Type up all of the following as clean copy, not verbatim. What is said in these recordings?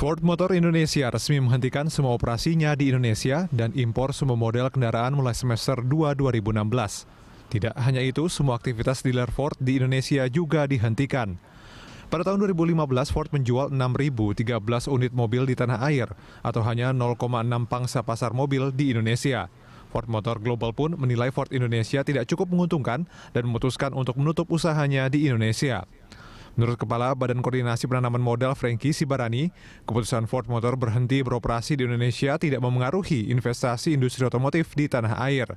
Ford Motor Indonesia resmi menghentikan semua operasinya di Indonesia dan impor semua model kendaraan mulai semester 2 2016. Tidak hanya itu, semua aktivitas dealer Ford di Indonesia juga dihentikan. Pada tahun 2015, Ford menjual 6.013 unit mobil di tanah air, atau hanya 0,6 pangsa pasar mobil di Indonesia. Ford Motor Global pun menilai Ford Indonesia tidak cukup menguntungkan dan memutuskan untuk menutup usahanya di Indonesia. Menurut Kepala Badan Koordinasi Penanaman Modal Franky Sibarani, keputusan Ford Motor berhenti beroperasi di Indonesia tidak memengaruhi investasi industri otomotif di tanah air.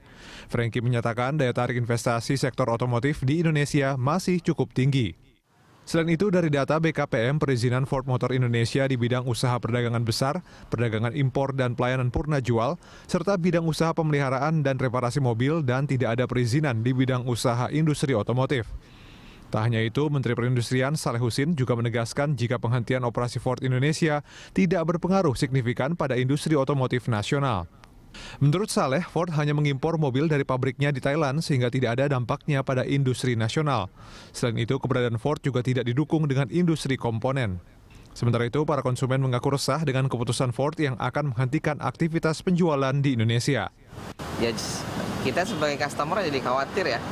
Franky menyatakan daya tarik investasi sektor otomotif di Indonesia masih cukup tinggi. Selain itu, dari data BKPM, perizinan Ford Motor Indonesia di bidang usaha perdagangan besar, perdagangan impor dan pelayanan purna jual, serta bidang usaha pemeliharaan dan reparasi mobil, dan tidak ada perizinan di bidang usaha industri otomotif. Tak hanya itu, Menteri Perindustrian Saleh Husin juga menegaskan jika penghentian operasi Ford Indonesia tidak berpengaruh signifikan pada industri otomotif nasional. Menurut Saleh, Ford hanya mengimpor mobil dari pabriknya di Thailand sehingga tidak ada dampaknya pada industri nasional. Selain itu, keberadaan Ford juga tidak didukung dengan industri komponen. Sementara itu, para konsumen mengaku resah dengan keputusan Ford yang akan menghentikan aktivitas penjualan di Indonesia. Ya, kita sebagai customer jadi khawatir ya.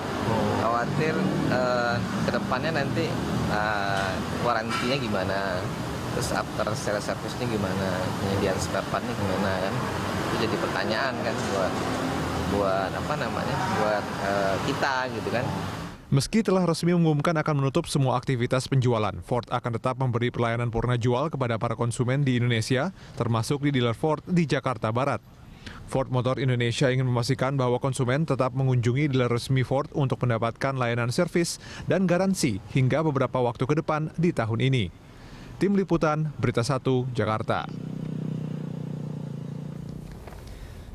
Khawatir ke depannya nanti warantinya gimana, terus after sales service-nya gimana, penyediaan spare part-nya gimana kan. Itu jadi pertanyaan kan buat kita gitu kan. Meski telah resmi mengumumkan akan menutup semua aktivitas penjualan, Ford akan tetap memberi pelayanan purna jual kepada para konsumen di Indonesia, termasuk di dealer Ford di Jakarta Barat. Ford Motor Indonesia ingin memastikan bahwa konsumen tetap mengunjungi dealer resmi Ford untuk mendapatkan layanan servis dan garansi hingga beberapa waktu ke depan di tahun ini. Tim Liputan, Berita 1, Jakarta.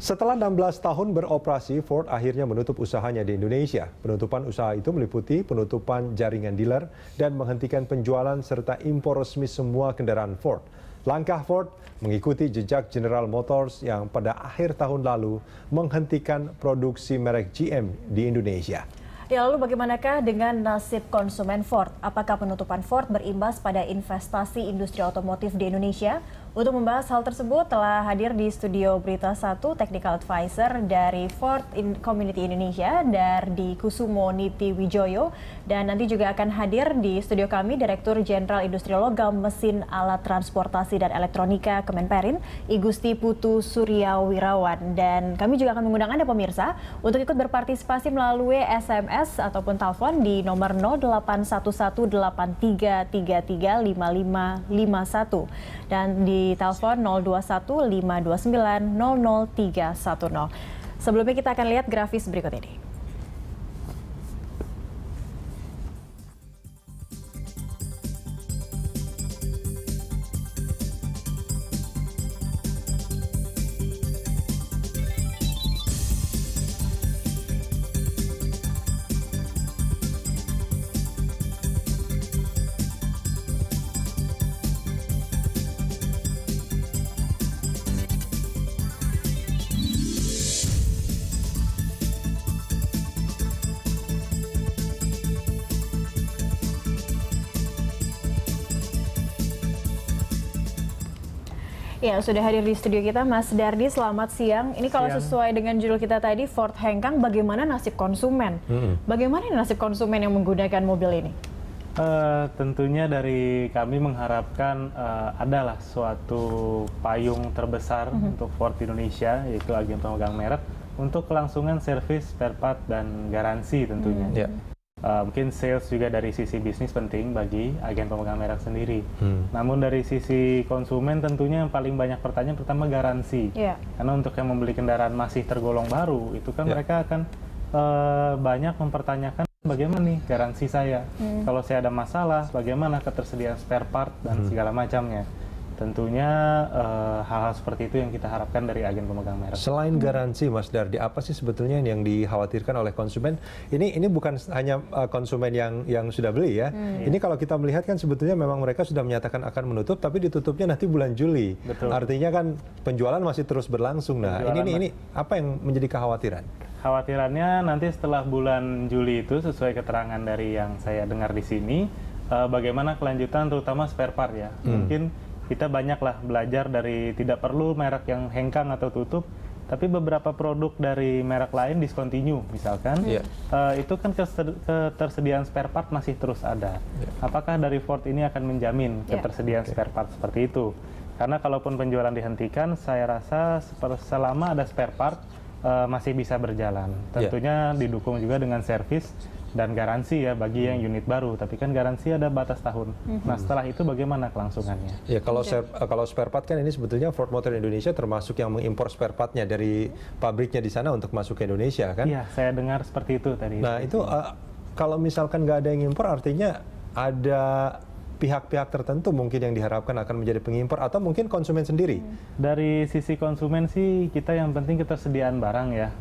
Setelah 16 tahun beroperasi, Ford akhirnya menutup usahanya di Indonesia. Penutupan usaha itu meliputi penutupan jaringan dealer dan menghentikan penjualan serta impor resmi semua kendaraan Ford. Langkah Ford mengikuti jejak General Motors yang pada akhir tahun lalu menghentikan produksi merek GM di Indonesia. Ya, lalu bagaimanakah dengan nasib konsumen Ford? Apakah penutupan Ford berimbas pada investasi industri otomotif di Indonesia? Untuk membahas hal tersebut telah hadir di studio Berita 1 Technical Advisor dari Ford Community Indonesia, Dardi Kusumo Niti Wijoyo, dan nanti juga akan hadir di studio kami Direktur Jenderal Industri Logam, Mesin, Alat Transportasi dan Elektronika Kemenperin, Igusti Putu Surya Wirawan. Dan kami juga akan mengundang Anda pemirsa untuk ikut berpartisipasi melalui SMS ataupun telepon di nomor 081183335551 dan di telepon 021-529-00310. Sebelumnya kita akan lihat grafis berikut ini. Ya, sudah hadir di studio kita Mas Dardi, selamat siang. Ini kalau sesuai dengan judul kita tadi, Ford hengkang, bagaimana nasib konsumen? Bagaimana nasib konsumen yang menggunakan mobil ini? Tentunya dari kami mengharapkan adalah suatu payung terbesar untuk Ford Indonesia, yaitu agen pemegang merek, untuk kelangsungan servis, spare part, dan garansi tentunya. Mungkin sales juga dari sisi bisnis penting bagi agen pemegang merek sendiri. Namun dari sisi konsumen tentunya yang paling banyak pertanyaan pertama garansi. Karena untuk yang membeli kendaraan masih tergolong baru, itu kan mereka akan banyak mempertanyakan bagaimana nih garansi saya. Kalau saya ada masalah, bagaimana ketersediaan spare part dan segala macamnya. Tentunya hal-hal seperti itu yang kita harapkan dari agen pemegang merek. Selain garansi, Mas Dardi, apa sih sebetulnya yang dikhawatirkan oleh konsumen? Ini bukan hanya konsumen yang sudah beli ya. Ini kalau kita melihat kan sebetulnya memang mereka sudah menyatakan akan menutup, tapi ditutupnya nanti bulan Juli. Betul. Artinya kan penjualan masih terus berlangsung. Nah, ini apa yang menjadi kekhawatiran? Khawatirannya nanti setelah bulan Juli itu, sesuai keterangan dari yang saya dengar di sini, bagaimana kelanjutan terutama spare part ya. Mungkin kita banyaklah belajar dari tidak perlu merek yang hengkang atau tutup, tapi beberapa produk dari merek lain discontinue misalkan, itu kan ketersediaan spare part masih terus ada. Apakah dari Ford ini akan menjamin ketersediaan spare part seperti itu? Karena kalaupun penjualan dihentikan, saya rasa selama ada spare part masih bisa berjalan. Tentunya didukung juga dengan servis dan garansi ya bagi yang unit baru, tapi kan garansi ada batas tahun. Nah setelah itu bagaimana kelangsungannya? Ya kalau spare part kan ini sebetulnya Ford Motor Indonesia termasuk yang mengimpor spare partnya dari pabriknya di sana untuk masuk ke Indonesia kan? Iya, saya dengar seperti itu tadi. Nah itu kalau misalkan nggak ada yang impor artinya ada pihak-pihak tertentu mungkin yang diharapkan akan menjadi pengimpor atau mungkin konsumen sendiri. Dari sisi konsumen sih kita yang penting ketersediaan barang ya.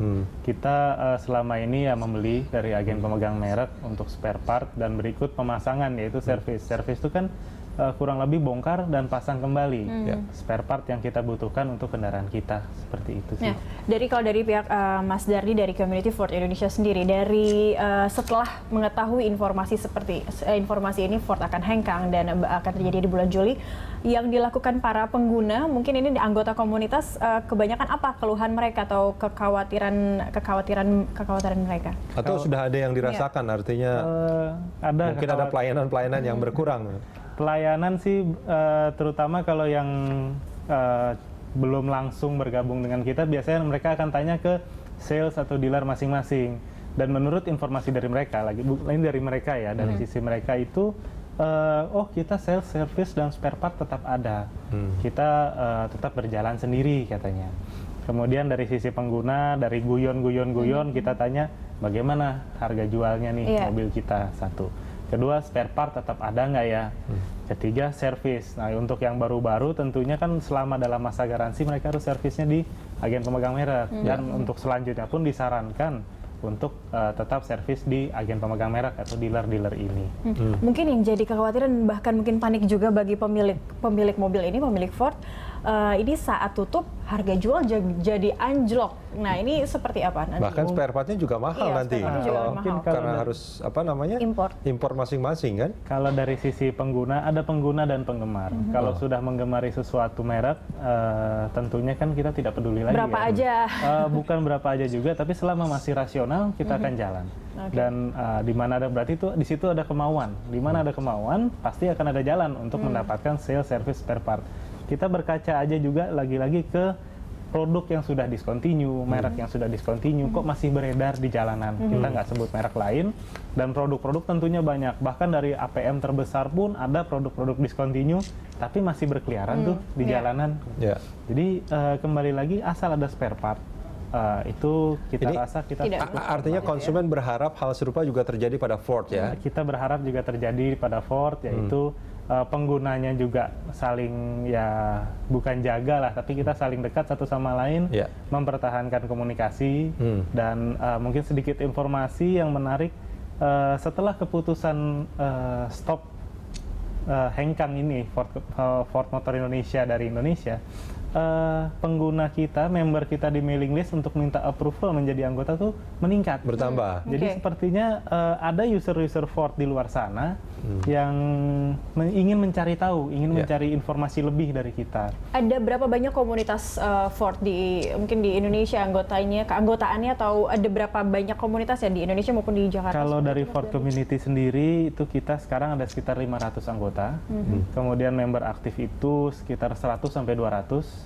Kita selama ini ya membeli dari agen pemegang merek untuk spare part dan berikut pemasangan yaitu servis. Servis itu kan kurang lebih bongkar dan pasang kembali spare part yang kita butuhkan untuk kendaraan kita, seperti itu sih. Nah, kalau dari pihak Mas Dardi dari Community Ford Indonesia sendiri, dari setelah mengetahui informasi ini Ford akan hengkang dan akan terjadi di bulan Juli, yang dilakukan para pengguna, mungkin ini anggota komunitas, kebanyakan apa keluhan mereka atau kekhawatiran mereka? Atau sudah ada yang dirasakan, artinya mungkin ada pelayanan-pelayanan yang berkurang. Pelayanan sih terutama kalau yang belum langsung bergabung dengan kita, biasanya mereka akan tanya ke sales atau dealer masing-masing. Dan menurut informasi dari mereka, lain dari mereka ya, dari sisi mereka itu, kita sales, service, dan spare part tetap ada. Kita tetap berjalan sendiri katanya. Kemudian dari sisi pengguna, dari guyon kita tanya bagaimana harga jualnya nih mobil kita, satu. Kedua, spare part tetap ada nggak ya? Ketiga, servis. Nah, untuk yang baru-baru tentunya kan selama dalam masa garansi mereka harus servisnya di agen pemegang merek. Dan untuk selanjutnya pun disarankan untuk tetap servis di agen pemegang merek atau dealer-dealer ini. Mungkin yang jadi kekhawatiran bahkan mungkin panik juga bagi pemilik mobil ini, pemilik Ford, ini saat tutup harga jual jadi anjlok. Nah ini seperti apa nanti? Bahkan spare partnya juga mahal nanti. Karena harus impor masing-masing kan? Kalau dari sisi pengguna, ada pengguna dan penggemar. Kalau sudah menggemari sesuatu merek, tentunya kan kita tidak peduli lagi. Berapa aja? Bukan berapa aja juga, tapi selama masih rasional kita akan jalan. Dan di mana ada, berarti itu di situ ada kemauan. Di mana ada kemauan, pasti akan ada jalan untuk mendapatkan sales, service, spare part. Kita berkaca aja juga lagi-lagi ke produk yang sudah discontinue, merek yang sudah discontinue, kok masih beredar di jalanan. Kita nggak sebut merek lain, dan produk-produk tentunya banyak. Bahkan dari APM terbesar pun ada produk-produk discontinue, tapi masih berkeliaran tuh di jalanan. Jadi kembali lagi, asal ada spare part, itu kita rasa kita artinya konsumen berharap hal serupa juga terjadi pada Ford ya? Kita berharap juga terjadi pada Ford, yaitu penggunanya juga saling ya bukan jaga lah, tapi kita saling dekat satu sama lain, mempertahankan komunikasi dan mungkin sedikit informasi yang menarik setelah keputusan stop hengkang ini Ford Motor Indonesia dari Indonesia, pengguna kita, member kita di mailing list untuk minta approval menjadi anggota tuh meningkat, bertambah. Jadi sepertinya ada user-user Ford di luar sana yang ingin mencari tahu, ingin mencari informasi lebih dari kita. Ada berapa banyak komunitas Ford mungkin di Indonesia keanggotaannya, atau ada berapa banyak komunitas ya di Indonesia maupun di Jakarta? Kalau dari Ford Community sendiri itu kita sekarang ada sekitar 500 anggota. Kemudian member aktif itu sekitar 100 sampai 200.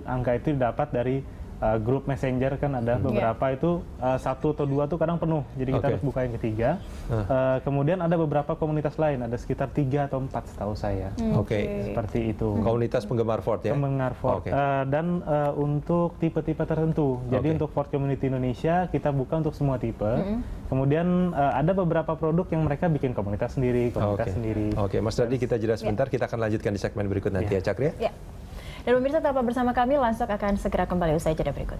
Angka itu didapat dari grup messenger, kan ada beberapa itu 1 atau 2 tuh kadang penuh, jadi kita harus buka yang ketiga. Kemudian ada beberapa komunitas lain, ada sekitar 3 atau 4 setahu saya. Seperti itu. Komunitas penggemar Ford ya? Penggemar Ford. Dan untuk tipe-tipe tertentu. Jadi untuk Ford Community Indonesia kita buka untuk semua tipe. Kemudian ada beberapa produk yang mereka bikin komunitas sendiri, sendiri. Mas Dardi, kita jeda sebentar, kita akan lanjutkan di segmen berikut nanti ya, Cakri. Dan pemirsa, tetap bersama kami, Lansok akan segera kembali usai jeda berikut.